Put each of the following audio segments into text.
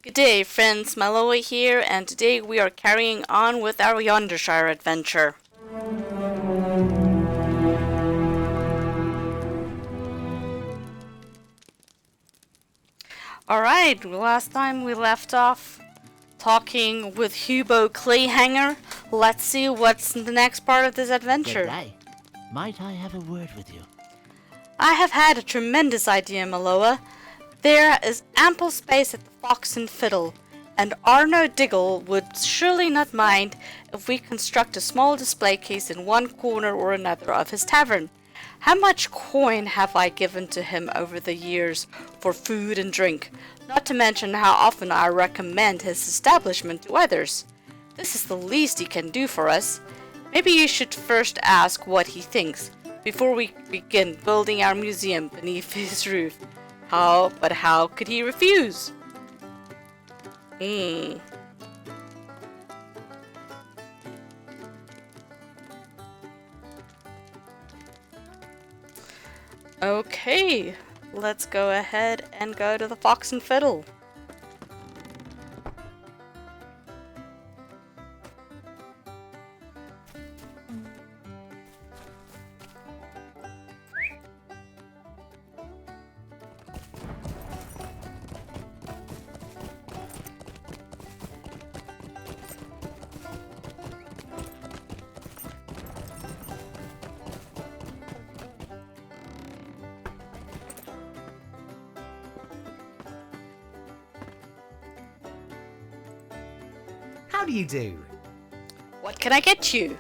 Good day, friends. Miloa here, and today we are carrying on with our Yondershire adventure. Alright, last time we left off talking with Hubo Clayhanger. Let's see what's the next part of this adventure. Good day. Might I have a word with you? I have had a tremendous idea, Miloa. There is ample space at the Fox and Fiddle, and Arno Diggle would surely not mind if we construct a small display case in one corner or another of his tavern. How much coin have I given to him over the years for food and drink, not to mention how often I recommend his establishment to others. This is the least he can do for us. Maybe you should first ask what he thinks, before we begin building our museum beneath his roof. But how could he refuse? Okay, let's go ahead and go to the Fox and Fiddle. How do you do? What can I get you?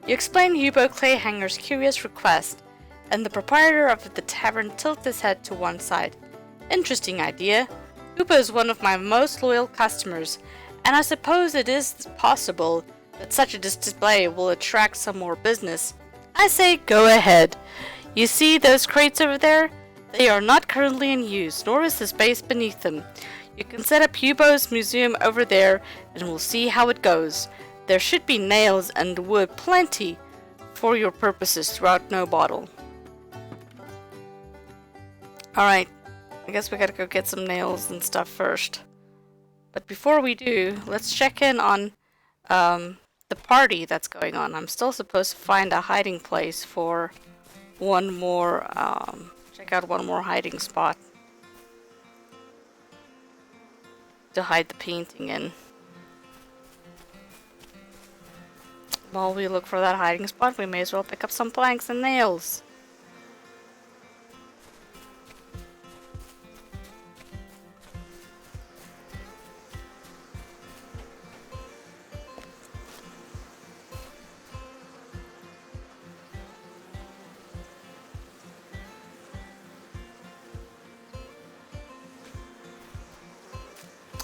You explain Hubo Clayhanger's curious request, and the proprietor of the tavern tilts his head to one side. Interesting idea. Hubo is one of my most loyal customers, and I suppose it is possible that such a display will attract some more business. I say go ahead. You see those crates over there? They are not currently in use, nor is the space beneath them. You can set up Hubo's museum over there, and we'll see how it goes. There should be nails and wood plenty for your purposes throughout No Bottle. Alright, I guess we gotta go get some nails and stuff first. But before we do, let's check in on the party that's going on. I'm still supposed to find a hiding place for one more, check out one more hiding spot to hide the painting in. While we look for that hiding spot, we may as well pick up some planks and nails.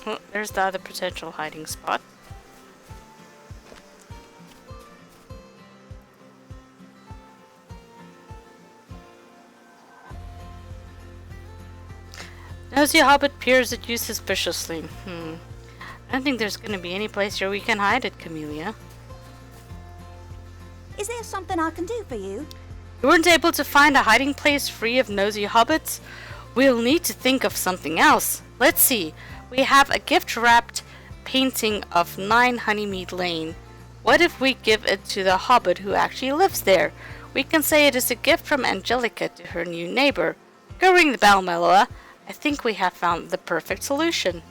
Oh, there's the other potential hiding spot. Nosy Hobbit peers at you suspiciously. I don't think there's gonna be any place here we can hide it, Camellia. Is there something I can do for you? You weren't able to find a hiding place free of nosy hobbits? We'll need to think of something else. Let's see. We have a gift-wrapped painting of 9 Honeymead Lane. What if we give it to the hobbit who actually lives there? We can say it is a gift from Angelica to her new neighbor. Go ring the bell, Miloa. I think we have found the perfect solution.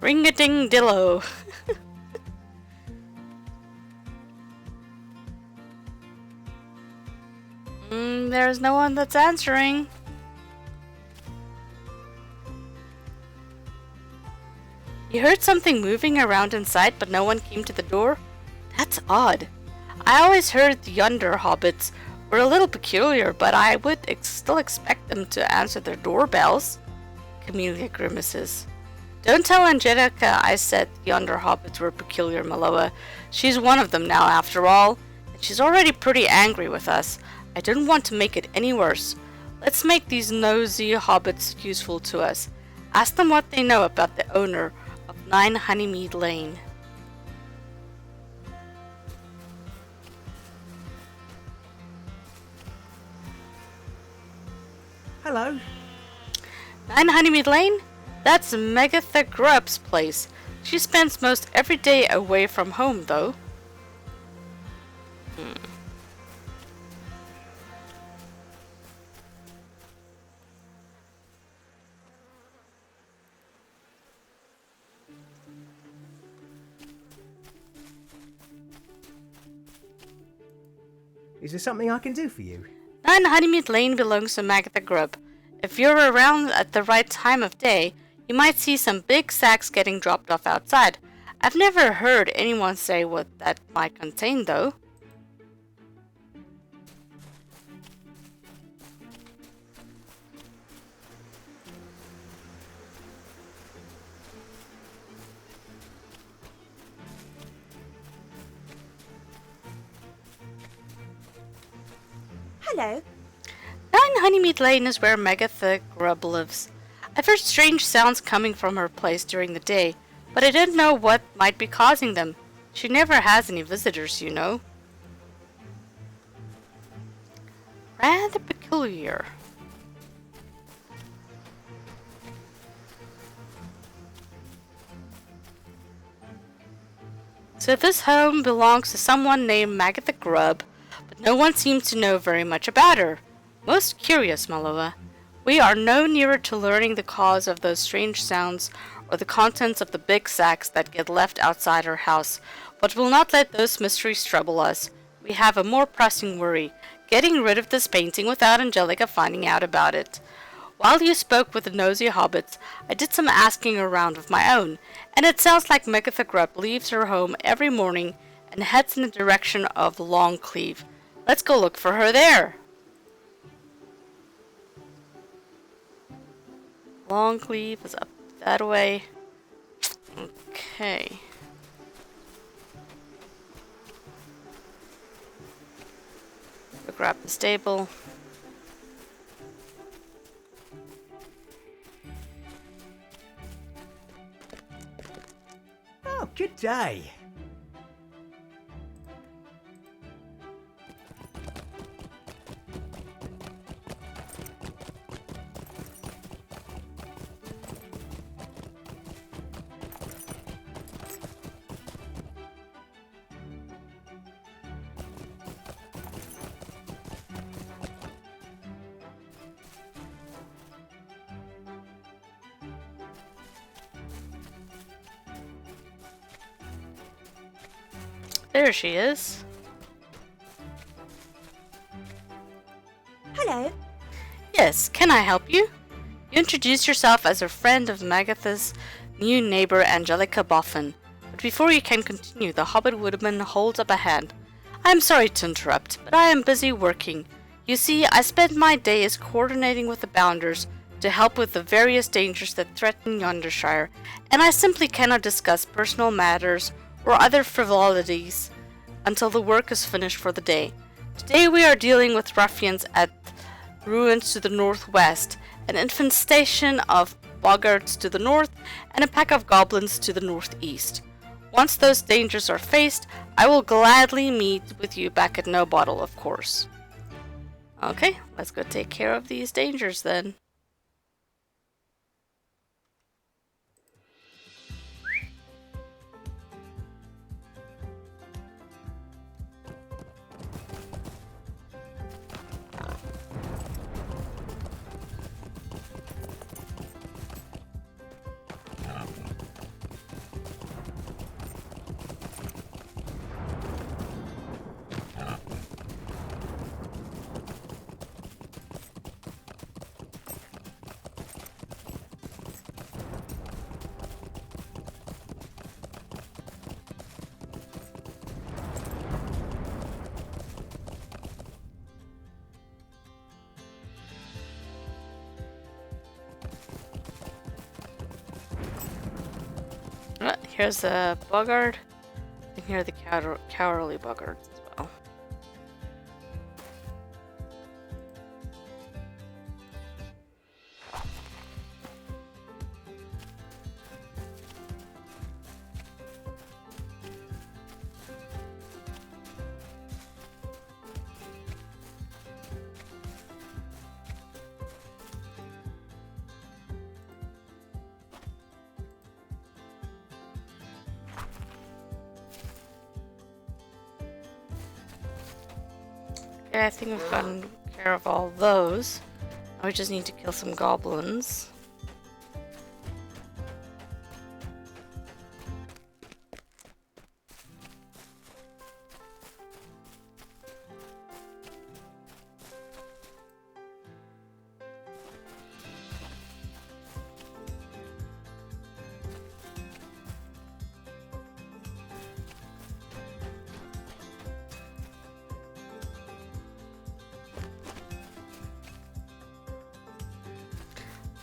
Ring-a-ding-dillo. There's no one that's answering. You heard something moving around inside, but no one came to the door? That's odd. I always heard the Yonder hobbits were a little peculiar, but I would still expect them to answer their doorbells. Camellia grimaces. Don't tell Angelica I said the Yonder hobbits were peculiar, Miloa. She's one of them now, after all, and she's already pretty angry with us. I don't want to make it any worse. Let's make these nosy hobbits useful to us. Ask them what they know about the owner of 9 Honeymead Lane. Hello. 9 Honeymead Lane? That's Megatha Grubb's place. She spends most every day away from home, though. Is there something I can do for you? 9 Honeymead Lane belongs to Megatha Grubb. If you're around at the right time of day, you might see some big sacks getting dropped off outside. I've never heard anyone say what that might contain, though. Hello. 9 Honeymead Lane is where Megatha Grubb lives. I've heard strange sounds coming from her place during the day, but I didn't know what might be causing them. She never has any visitors, you know. Rather peculiar. So this home belongs to someone named Megatha Grubb, but no one seems to know very much about her. Most curious, Maloa. We are no nearer to learning the cause of those strange sounds or the contents of the big sacks that get left outside her house, but will not let those mysteries trouble us. We have a more pressing worry, getting rid of this painting without Angelica finding out about it. While you spoke with the nosy hobbits, I did some asking around of my own, and it sounds like Megatha Grubb leaves her home every morning and heads in the direction of Longcleave. Let's go look for her there. Longcleave is up that way. Okay. Go grab the stable. Oh, good day. There she is. Hello. Yes, can I help you? You introduced yourself as a friend of Megatha's new neighbor Angelica Boffin. But before you can continue, the Hobbit Woodman holds up a hand. I am sorry to interrupt, but I am busy working. You see, I spend my days coordinating with the Bounders to help with the various dangers that threaten Yondershire, and I simply cannot discuss personal matters or other frivolities until the work is finished for the day. Today we are dealing with ruffians at ruins to the northwest, an infestation of boggarts to the north, and a pack of goblins to the northeast. Once those dangers are faced, I will gladly meet with you back at No Bottle, of course. Okay, let's go take care of these dangers then. Here's a boggart, and here are the cowardly boggarts as well. Okay, I think we've gotten care of all those. Now we just need to kill some goblins.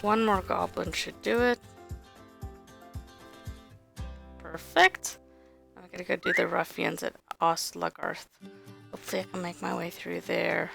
One more goblin should do it. Perfect. I'm gonna go do the ruffians at Ostlagarth. Hopefully I can make my way through there.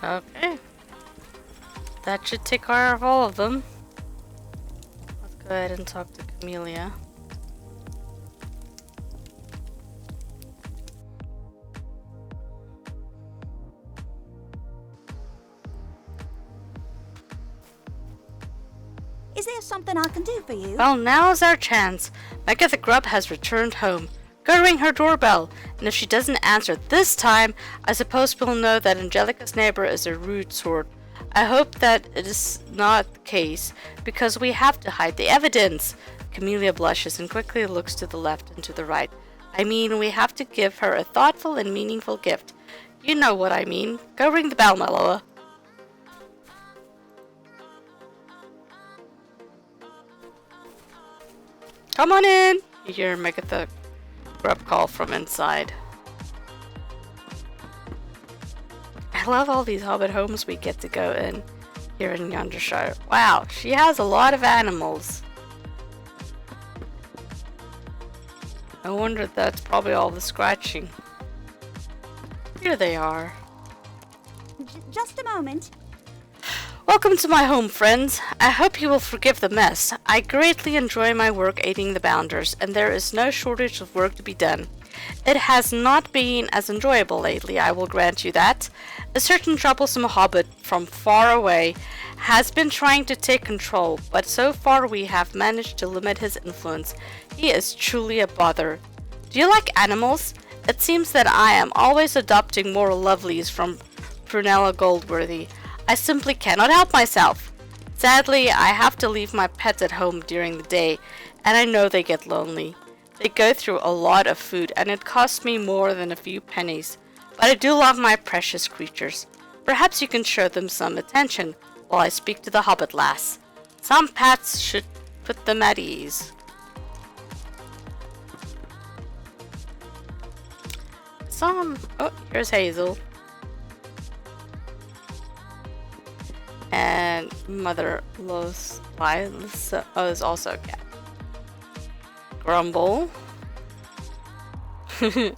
Okay. That should take care of all of them. Let's go ahead and talk to Camellia. Is there something I can do for you? Well, now's our chance. Mecca the Grub has returned home. Go ring her doorbell, and if she doesn't answer this time, I suppose we'll know that Angelica's neighbor is a rude sort. I hope that it is not the case, because we have to hide the evidence. Camellia blushes and quickly looks to the left and to the right. I mean, we have to give her a thoughtful and meaningful gift. You know what I mean. Go ring the bell, Meloa. Come on in! You hear Megatha Grub call from inside. I love all these hobbit homes we get to go in here in Yondershire. Wow, she has a lot of animals. No wonder that's probably all the scratching. Here they are. Just a moment. Welcome to my home, friends. I hope you will forgive the mess. I greatly enjoy my work aiding the Bounders, and there is no shortage of work to be done. It has not been as enjoyable lately, I will grant you that. A certain troublesome hobbit from far away has been trying to take control, but so far we have managed to limit his influence. He is truly a bother. Do you like animals? It seems that I am always adopting more lovelies from Prunella Goldworthy. I simply cannot help myself. Sadly, I have to leave my pets at home during the day, and I know they get lonely. They go through a lot of food, and it costs me more than a few pennies. But I do love my precious creatures. Perhaps you can show them some attention while I speak to the hobbit lass. Some pats should put them at ease. some. Oh, here's Hazel. And Mother Los is also a cat. Grumble. The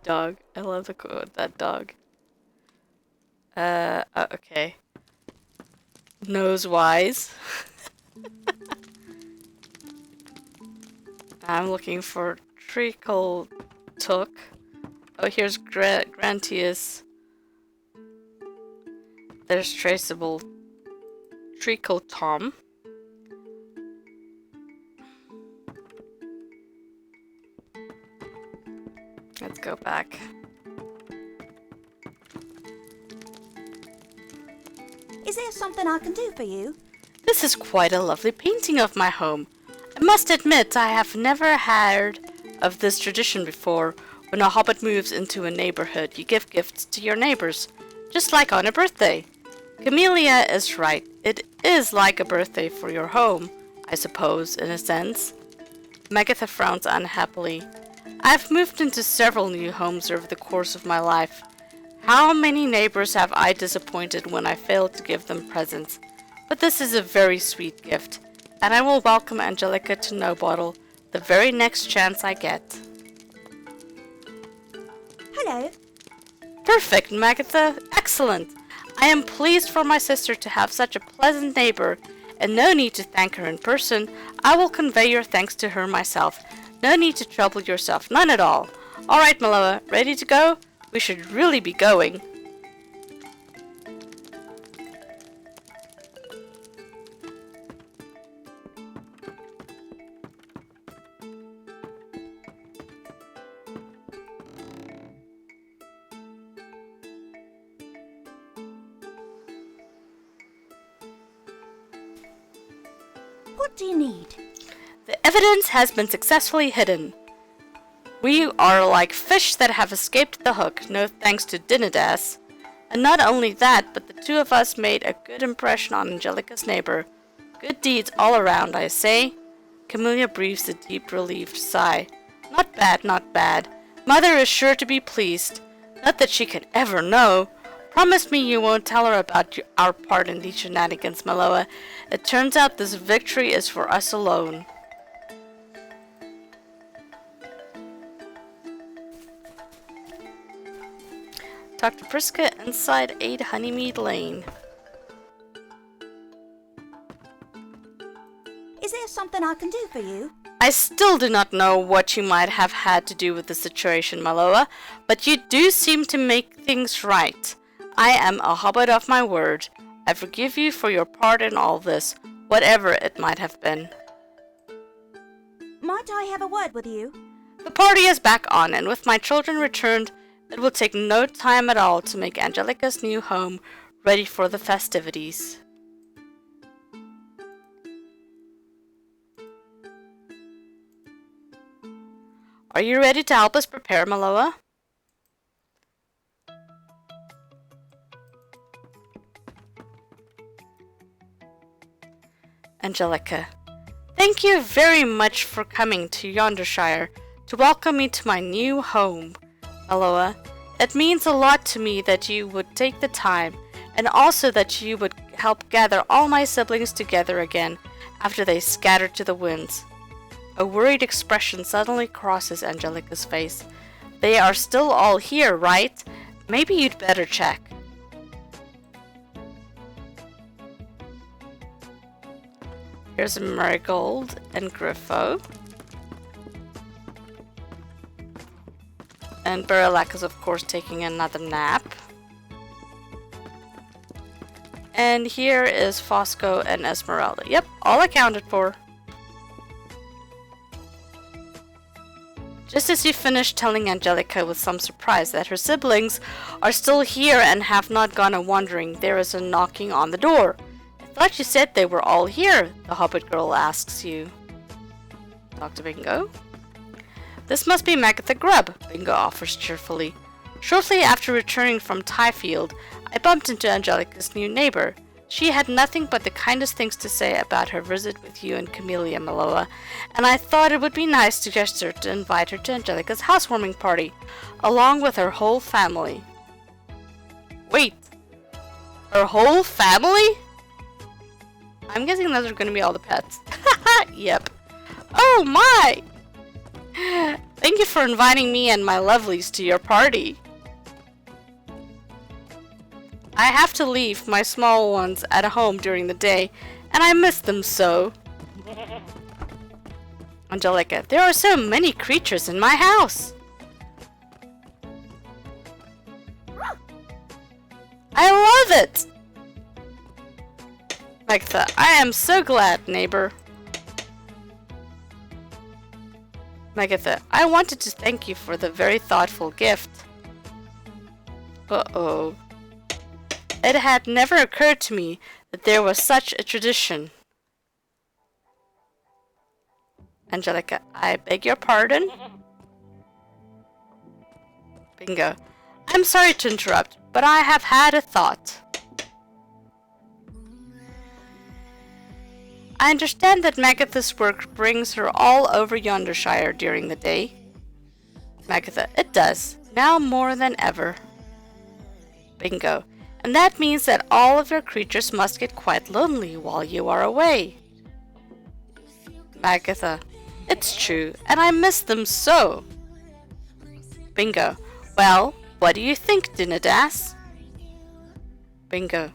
dog. I love that dog. Okay. Nosewise. I'm looking for Treacle Took. Oh, here's Grantius. There's Traceable Treacle Tom. Let's go back. Is there something I can do for you? This is quite a lovely painting of my home. I must admit I have never heard of this tradition before. When a hobbit moves into a neighborhood, you give gifts to your neighbors, just like on a birthday. Camellia is right. It is like a birthday for your home, I suppose, in a sense. Megatha frowns unhappily. I've moved into several new homes over the course of my life. How many neighbors have I disappointed when I failed to give them presents? But this is a very sweet gift, and I will welcome Angelica to Nobottle the very next chance I get. Hello. Perfect, Magatha. Excellent. I am pleased for my sister to have such a pleasant neighbor, and no need to thank her in person. I will convey your thanks to her myself. No need to trouble yourself, none at all. All right, Maloa, ready to go? We should really be going. What do you need? The evidence has been successfully hidden. We are like fish that have escaped the hook, no thanks to Dinadas. And not only that, but the two of us made a good impression on Angelica's neighbor. Good deeds all around, I say. Camellia breathes a deep, relieved sigh. Not bad, not bad. Mother is sure to be pleased. Not that she can ever know. Promise me you won't tell her about our part in these shenanigans, Maloa. It turns out this victory is for us alone. Talk to Prisca inside 8 Honeymead Lane. Is there something I can do for you? I still do not know what you might have had to do with the situation, Maloa, but you do seem to make things right. I am a hobbit of my word. I forgive you for your part in all this, whatever it might have been. Might I have a word with you? The party is back on, and with my children returned, it will take no time at all to make Angelica's new home ready for the festivities. Are you ready to help us prepare, Maloa? Angelica, thank you very much for coming to Yondershire to welcome me to my new home. Maloa, it means a lot to me that you would take the time, and also that you would help gather all my siblings together again after they scattered to the winds. A worried expression suddenly crosses Angelica's face. They are still all here, right? Maybe you'd better check. Here's Marigold and Griffo. And Barrelak is of course taking another nap. And here is Fosco and Esmeralda. Yep, all accounted for. Just as you finish telling Angelica with some surprise that her siblings are still here and have not gone a-wandering, there is a knocking on the door. I thought you said they were all here, the Hobbit girl asks you. Dr. Bingo? This must be Magatha Grubb, Bingo offers cheerfully. Shortly after returning from Tyfield, I bumped into Angelica's new neighbor. She had nothing but the kindest things to say about her visit with you and Camellia, Miloa, and I thought it would be nice to gesture to invite her to Angelica's housewarming party, along with her whole family. Wait, her whole family? I'm guessing those are going to be all the pets. Yep. Oh my! Thank you for inviting me and my lovelies to your party. I have to leave my small ones at home during the day, and I miss them so. Angelica, there are so many creatures in my house. I love it! Megatha, I am so glad, neighbor. Megatha, I wanted to thank you for the very thoughtful gift. Uh-oh. It had never occurred to me that there was such a tradition. Angelica, I beg your pardon? Bingo. I'm sorry to interrupt, but I have had a thought. I understand that Megatha's work brings her all over Yondershire during the day. Megatha, it does, now more than ever. Bingo. And that means that all of your creatures must get quite lonely while you are away. Megatha, it's true, and I miss them so. Bingo. Well, what do you think, Dinadas? Bingo.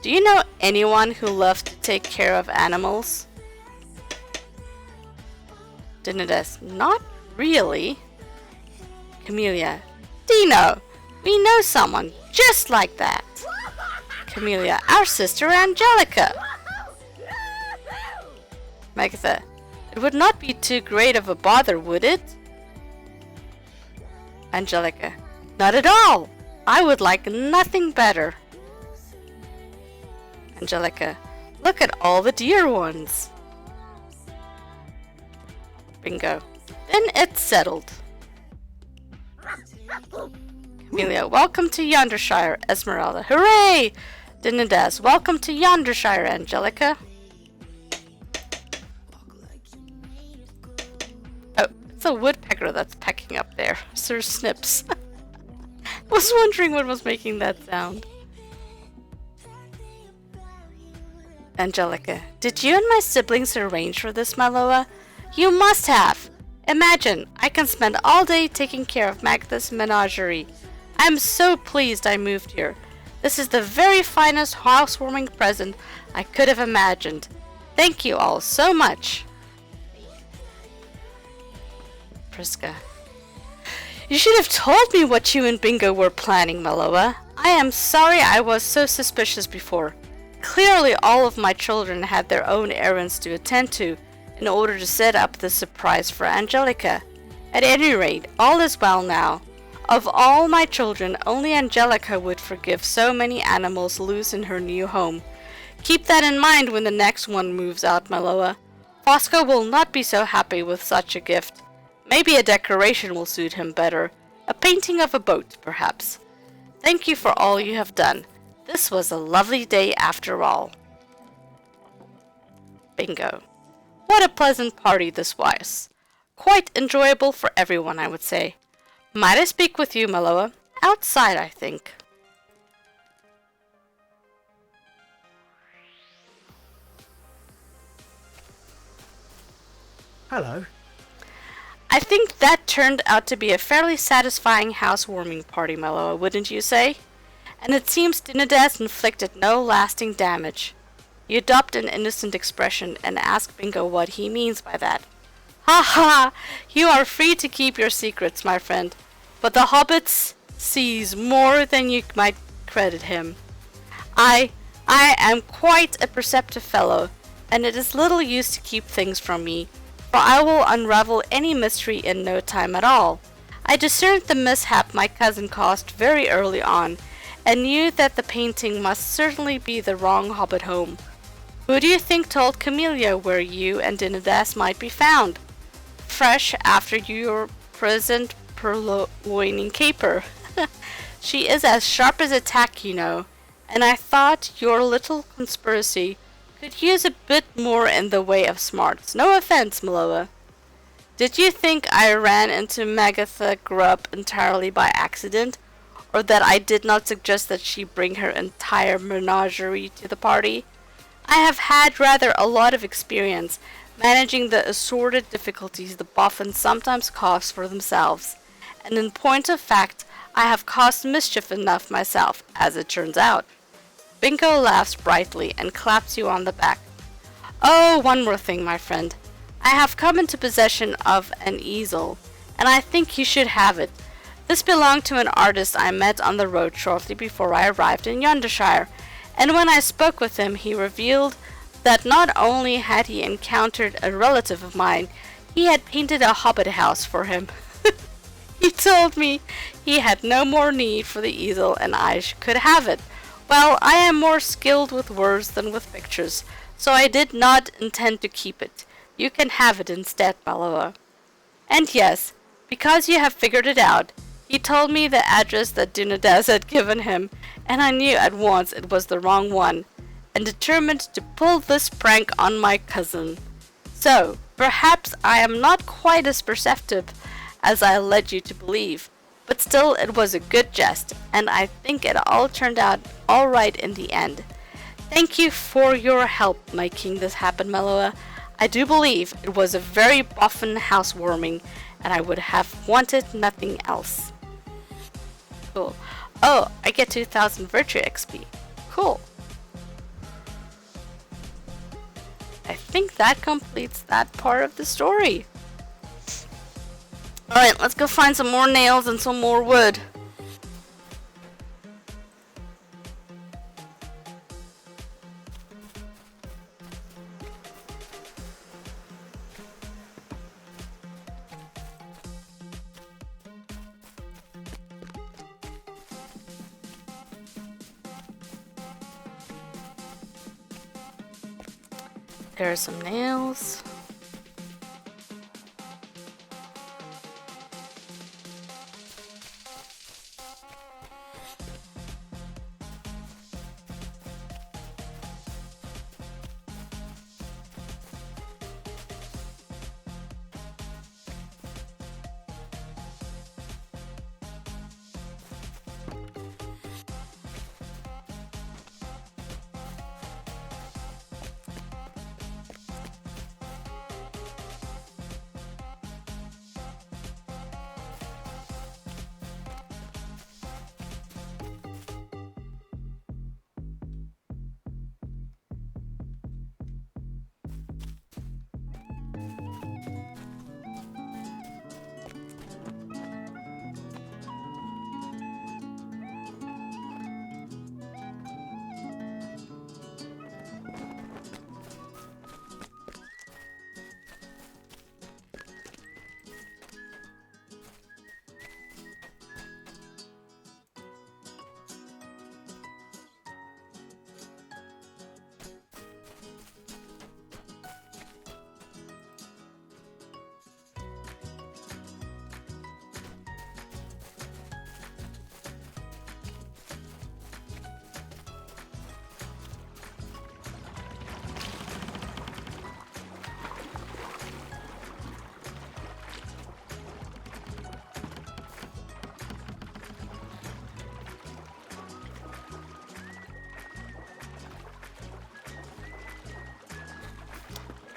Do you know anyone who loves to take care of animals? Dinadas, not really. Camellia, Dino, we know someone just like that. Camellia, our sister Angelica. Megatha, it would not be too great of a bother, would it? Angelica, not at all. I would like nothing better. Angelica, look at all the dear ones. Bingo. Then it's settled. Camellia, welcome to Yondershire, Esmeralda. Hooray! Dinadas, welcome to Yondershire, Angelica. Oh, it's a woodpecker that's pecking up there. Sir Snips. I was wondering what was making that sound. Angelica, did you and my siblings arrange for this, Miloa? You must have! Imagine, I can spend all day taking care of Magda's menagerie. I'm so pleased I moved here. This is the very finest housewarming present I could have imagined. Thank you all so much. Prisca, you should have told me what you and Bingo were planning, Miloa. I am sorry I was so suspicious before. Clearly all of my children had their own errands to attend to in order to set up the surprise for Angelica. At any rate, all is well now. Of all my children, only Angelica would forgive so many animals loose in her new home. Keep that in mind when the next one moves out, Miloa. Fosco will not be so happy with such a gift. Maybe a decoration will suit him better. A painting of a boat, perhaps. Thank you for all you have done. This was a lovely day after all. Bingo. What a pleasant party this was. Quite enjoyable for everyone, I would say. Might I speak with you, Miloa? Outside, I think. Hello. I think that turned out to be a fairly satisfying housewarming party, Miloa, wouldn't you say? And it seems Dinadas inflicted no lasting damage. You adopt an innocent expression and ask Bingo what he means by that. Ha ha! You are free to keep your secrets, my friend. But the Hobbit sees more than you might credit him. I am quite a perceptive fellow, and it is little use to keep things from me, for I will unravel any mystery in no time at all. I discerned the mishap my cousin caused very early on, and knew that the painting must certainly be the wrong Hobbit home. Who do you think told Camellia where you and Dinadas might be found? Fresh after your present purloining caper. She is as sharp as a tack, you know, and I thought your little conspiracy could use a bit more in the way of smarts. No offense, Miloa. Did you think I ran into Magatha Grubb entirely by accident, or that I did not suggest that she bring her entire menagerie to the party? I have had rather a lot of experience managing the assorted difficulties the Boffins sometimes cause for themselves, and in point of fact, I have caused mischief enough myself, as it turns out. Bingo laughs brightly and claps you on the back. Oh, one more thing, my friend. I have come into possession of an easel, and I think you should have it. This belonged to an artist I met on the road shortly before I arrived in Yondershire, and when I spoke with him he revealed that not only had he encountered a relative of mine, he had painted a hobbit house for him. He told me he had no more need for the easel and I could have it. Well, I am more skilled with words than with pictures, so I did not intend to keep it. You can have it instead, Miloa. And yes, because you have figured it out, he told me the address that Dunadas had given him, and I knew at once it was the wrong one, and determined to pull this prank on my cousin. So, perhaps I am not quite as perceptive as I led you to believe, but still it was a good jest, and I think it all turned out all right in the end. Thank you for your help making this happen, Miloa. I do believe it was a very Boffin housewarming, and I would have wanted nothing else. Cool. Oh, I get 2000 Virtue XP. Cool. I think that completes that part of the story. Alright, let's go find some more nails and some more wood. There are some nails.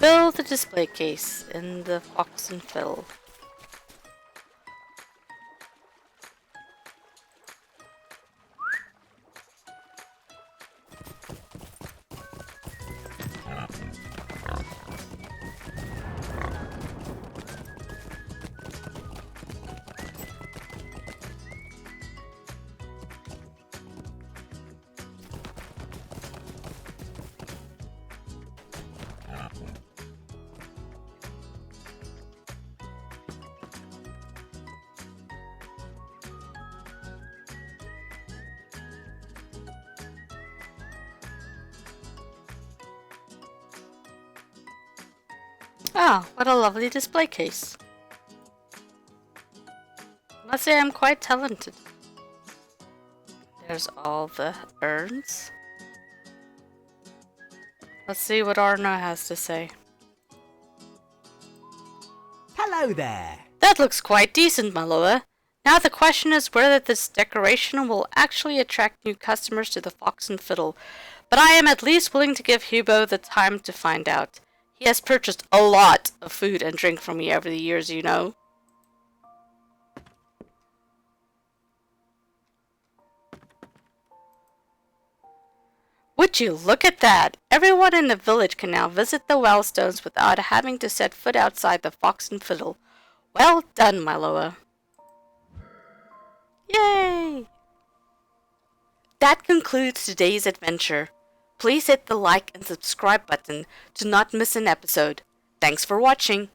Fill the display case in the box and fill. Ah, what a lovely display case. I must say I'm quite talented. There's all the urns. Let's see what Arno has to say. Hello there. That looks quite decent, Miloa. Now the question is whether this decoration will actually attract new customers to the Fox and Fiddle. But I am at least willing to give Hubo the time to find out. He has purchased a lot of food and drink from me over the years, you know. Would you look at that? Everyone in the village can now visit the Wellstones without having to set foot outside the Fox and Fiddle. Well done, Miloa. Yay! That concludes today's adventure. Please hit the like and subscribe button to not miss an episode. Thanks for watching.